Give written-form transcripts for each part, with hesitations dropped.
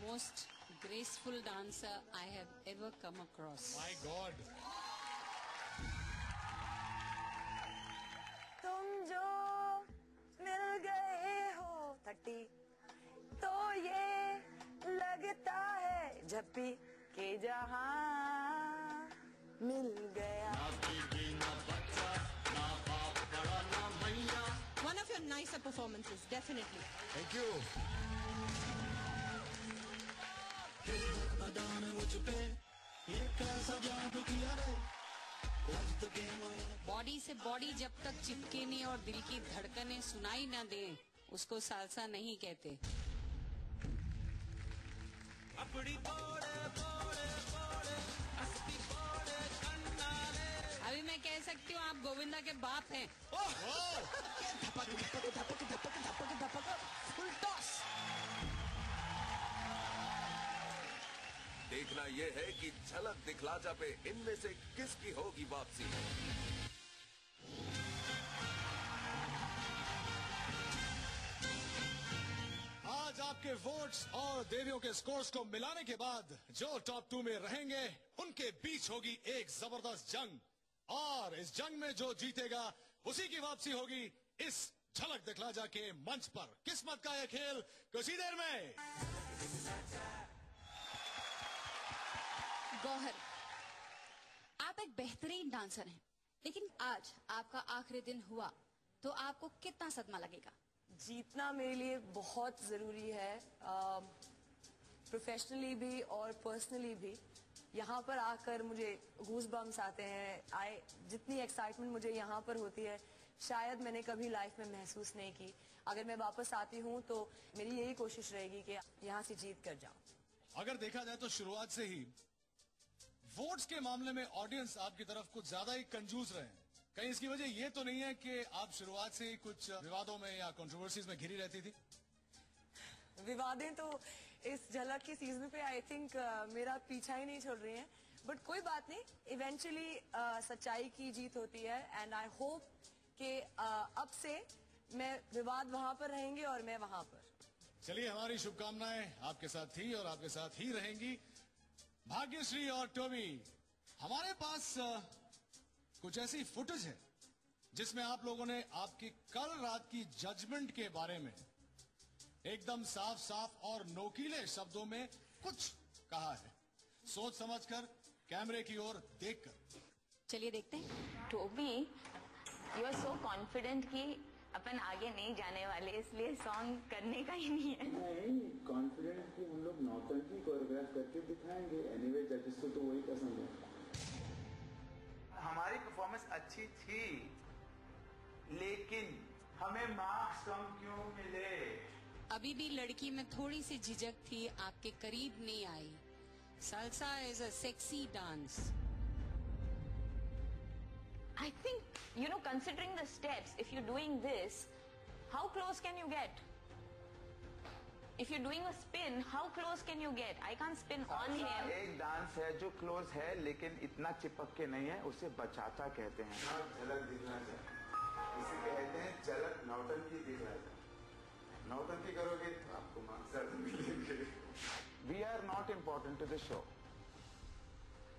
most graceful dancer I have ever come across. My God. तुम जो मिल गए हो 30 तो ये लगता है जब भी के जहां मिल गया. One of your nicer performances, definitely. Thank you. Body से बॉडी जब तक चिपके नहीं और दिल की धड़कनें सुनाई न दे, उसको सालसा नहीं कहते. अभी मैं कह सकती हूँ आप गोविंदा के बाप हैं. Full toss. देखना ये है कि झलक दिखला जा पे इनमें से किसकी होगी वापसी. आज आपके वोट्स और देवियों के स्कोर्स को मिलाने के बाद जो टॉप 2 में रहेंगे उनके बीच होगी एक जबरदस्त जंग, और इस जंग में जो जीतेगा उसी की वापसी होगी इस झलक दिखला जा के मंच पर. किस्मत का यह खेल कुछ ही देर में. गौहर, आप एक बेहतरीन डांसर हैं, लेकिन आज आपका आखिरी दिन हुआ तो आपको कितना सदमा लगेगा? जीतना मेरे लिए बहुत जरूरी है, प्रोफेशनली भी और पर्सनली भी. यहाँ पर आकर मुझे गूज बम्स आते हैं. जितनी एक्साइटमेंट मुझे यहाँ पर होती है शायद मैंने कभी लाइफ में महसूस नहीं की. अगर मैं वापस आती हूँ तो मेरी यही कोशिश रहेगी कि यहाँ से जीत कर जाऊँ. अगर देखा जाए तो शुरुआत से ही वोट्स के मामले में ऑडियंस आपकी तरफ कुछ ज्यादा ही कंजूस रहे हैं. कहीं इसकी वजह ये तो नहीं है कि आप शुरुआत से ही कुछ विवादों में या कंट्रोवर्सीज में घिरी रहती थी? विवादें तो इस झलक की सीजन पे आई थिंक मेरा पीछा ही नहीं छोड़ रही हैं. बट कोई बात नहीं, इवेंचुअली सच्चाई की जीत होती है. एंड आई होप कि अब से मैं विवाद वहां पर रहेंगे और मैं वहां पर. चलिए, हमारी शुभकामनाएं आपके साथ थी और आपके साथ ही रहेंगी. भाग्यश्री और टोबी, हमारे पास कुछ ऐसी फुटेज है जिसमें आप लोगों ने आपकी कल रात की जजमेंट के बारे में एकदम साफ साफ और नोकीले शब्दों में कुछ कहा है. सोच समझकर, कैमरे की ओर देखकर. चलिए देखते हैं. Toby, you are so confident कि अपन आगे नहीं जाने वाले, इसलिए सॉन्ग करने का ही नहीं है. नहीं, कॉन्फिडेंट कि हम लोग नौटंकी कोरियोग्राफ करके दिखाएंगे. एनीवे जजेस को तो वही पसंद है. हमारी परफॉर्मेंस अच्छी थी, लेकिन हमें मार्क्स कम क्यों मिले? अभी भी लड़की में थोड़ी सी झिझक थी, आपके करीब नहीं आई. Salsa is a sexy dance. I think, you know, considering the steps, if you're doing this, how close can you get? If you're doing a spin, how close can you get? I can't spin on him. एक dance है जो close है लेकिन इतना चिपक के नहीं है, उसे बचाता कहते हैं. झलक दिखना चाहिए, इसे कहते हैं झलक नौटंकी दिखना चाहिए. नौटंकी करोगे तो आपको मार्क्स ज्यादा मिलेंगे. We are not important to the show.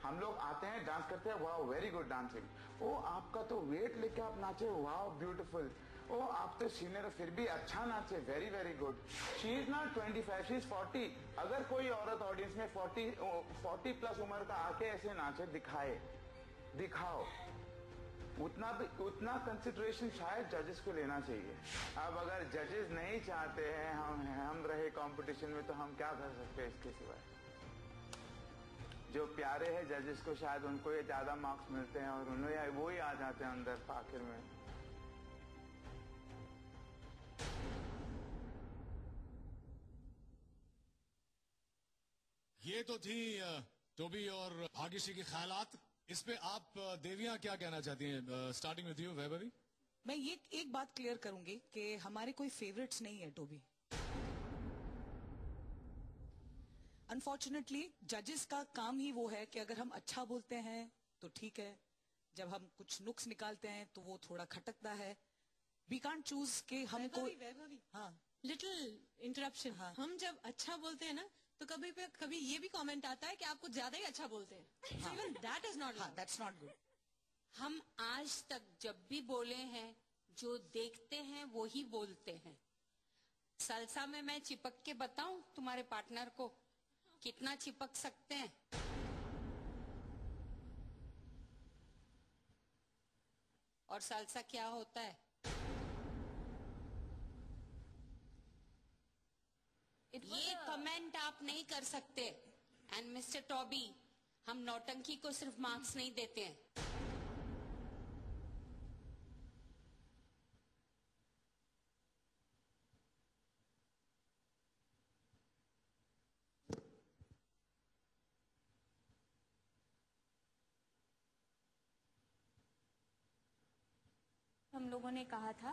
हम लोग आते हैं, डांस करते हैं, वाह वेरी गुड डांसिंग. ओ आपका तो वेट लेके आप नाचे, वाह ब्यूटीफुल. ओ आप तो सीनियर फिर भी अच्छा नाचे, very very good. She is not 25, she is 40. अगर कोई औरत ऑडियंस में 40 प्लस उम्र का आके ऐसे नाचे, दिखाओ. उतना कंसिडरेशन शायद जजेस को लेना चाहिए. अब अगर जजेस नहीं चाहते हैं हम रहे कंपटीशन में, तो हम क्या कर सकते हैं इसके सिवाय. जो प्यारे हैं जजेस को, शायद उनको ये ज्यादा मार्क्स मिलते हैं और उन्हें वो ही आ जाते हैं अंदर आखिर में. ये तो थी टोबी और भाग्यश्री के ख्यालात. इस पे आप देवियां क्या कहना चाहती हैं? Starting with you Vaibhavi. मैं ये एक बात क्लियर करूंगी कि हमारे कोई फेवरेट्स नहीं है टोबी. अनफॉर्चुनेटली जजेस का काम ही वो है कि अगर हम अच्छा बोलते हैं तो ठीक है, जब हम कुछ नुक्स निकालते हैं तो वो थोड़ा खटकता है. वी कांट चूज के हमको. वैभवी, हाँ, लिटिल इंटरप्शन. हाँ. हम जब अच्छा बोलते हैं ना तो कभी ये भी कमेंट आता है कि आपको ज्यादा ही अच्छा बोलते हैं. So even that is not. हाँ, that's not good. हम आज तक जब भी बोले हैं, जो देखते हैं वो ही बोलते हैं. सलसा में मैं चिपक के बताऊं तुम्हारे पार्टनर को कितना चिपक सकते हैं? और सलसा क्या होता है? ये कमेंट आप नहीं कर सकते. एंड मिस्टर टॉबी, हम नौटंकी को सिर्फ मार्क्स नहीं देते हैं. हम लोगों ने कहा था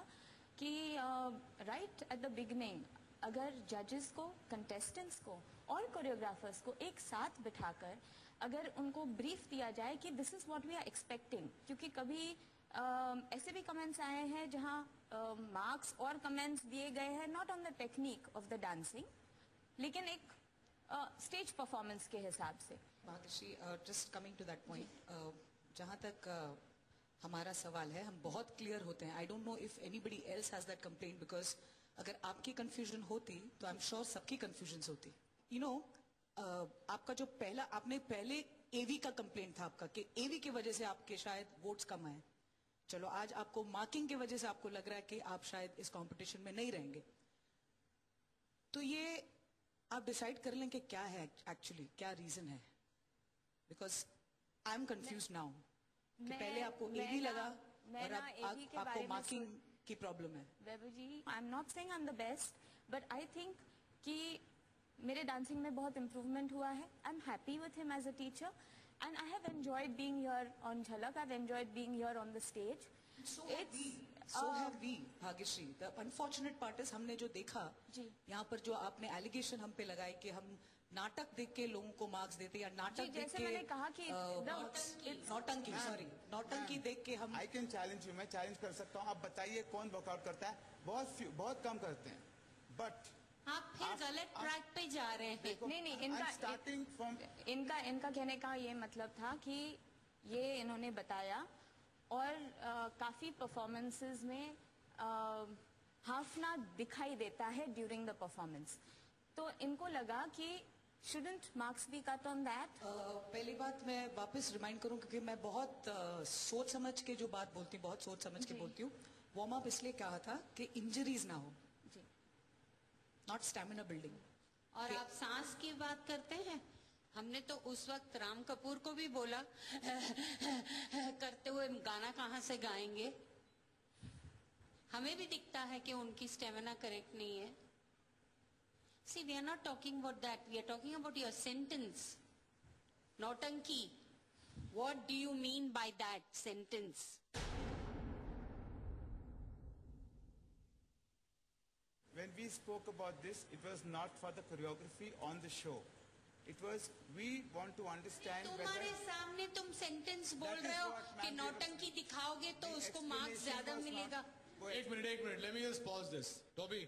कि राइट एट द बिगनिंग अगर जजेस को, कंटेस्टेंट्स को और कोरियोग्राफर्स को एक साथ बिठाकर अगर उनको ब्रीफ दिया जाए कि this is what we are expecting, क्योंकि कभी ऐसे भी कमेंट्स आए हैं जहां मार्क्स और कमेंट्स दिए गए हैं not on the technique of the dancing, लेकिन एक स्टेज परफॉर्मेंस के हिसाब से. Bhagyashree, just coming to that point, जहां तक हमारा सवाल है, हम बहुत क्लियर होते हैं. I don't know if anybody else has that complaint, because अगर आपकी कंफ्यूजन होती तो आई एम श्योर सबकी कंफ्यूजन होती. यू नो, आपका जो आपने पहले एवी का कंप्लेंट था आपका कि एवी की वजह से आपके शायद वोट्स कम आए. चलो आज आपको मार्किंग की वजह से आपको लग रहा है कि आप शायद इस कंपटीशन में नहीं रहेंगे. तो ये आप डिसाइड कर लें कि क्या है एक्चुअली, क्या रीजन है, because I am confuse now. पहले आपको एवी लगा और अब आपको मार्किंग की प्रॉब्लम है. Vaibhav ji, I am not saying I am the best, but I think कि मेरे डांसिंग में बहुत इम्प्रूवमेंट हुआ है. I am happy with him as a teacher and I have enjoyed being here on Jhalak. I have enjoyed being here on the stage. So have we, Bhagyashree. The unfortunate part is हमने जो देखा यहाँ पर, जो आपने allegation हम पे लगाए कि हम नाटक देख के लोगों को मार्क्स देते या नाटक देख के, मैंने कहा कि नौटंकी देख के हम. आई कैन चैलेंज यू, मैं चैलेंज कर सकता हूँ. आप बताइए कौन वर्कआउट करता है? बहुत कम करते हैं. बट आप फिर गलत ट्रैक पे जा रहे हैं. नहीं, इनका कहने का ये मतलब था कि ये इन्होंने बताया और काफी परफॉर्मेंसेस में हाफना दिखाई देता है ड्यूरिंग द परफॉर्मेंस. तो इनको लगा कि shouldn't marks be cut on that? पहली बात मैं वापस रिमाइंड करूं, क्योंकि मैं बहुत सोच समझ के जो बात बोलती हूँ, बहुत सोच समझ के बोलती हूँ. वार्म अप इसलिए कहा था कि इंजरीज ना हो, नॉट स्टैमिना बिल्डिंग. और आप सांस की बात करते हैं. हमने तो उस वक्त राम कपूर को भी बोला करते हुए गाना कहाँ से गाएंगे. हमें भी दिखता है कि उनकी स्टेमिना करेक्ट नहीं है. See, we are not talking about that. We are talking about your sentence. Nautanki. What do you mean by that sentence? When we spoke about this, it was not for the choreography on the show. It was, we want to understand तुम्हारे सामने तुम sentence बोल रहे हो कि नौटंकी दिखाओगे तो उसको मार्क्स ज्यादा मिलेगा. एक minute, let me just pause this. Toby,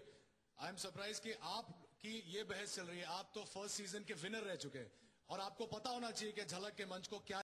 I am surprise कि आपकी ये बहस चल रही है. आप तो फर्स्ट सीजन के विनर रह चुके हैं और आपको पता होना चाहिए कि झलक के मंच को क्या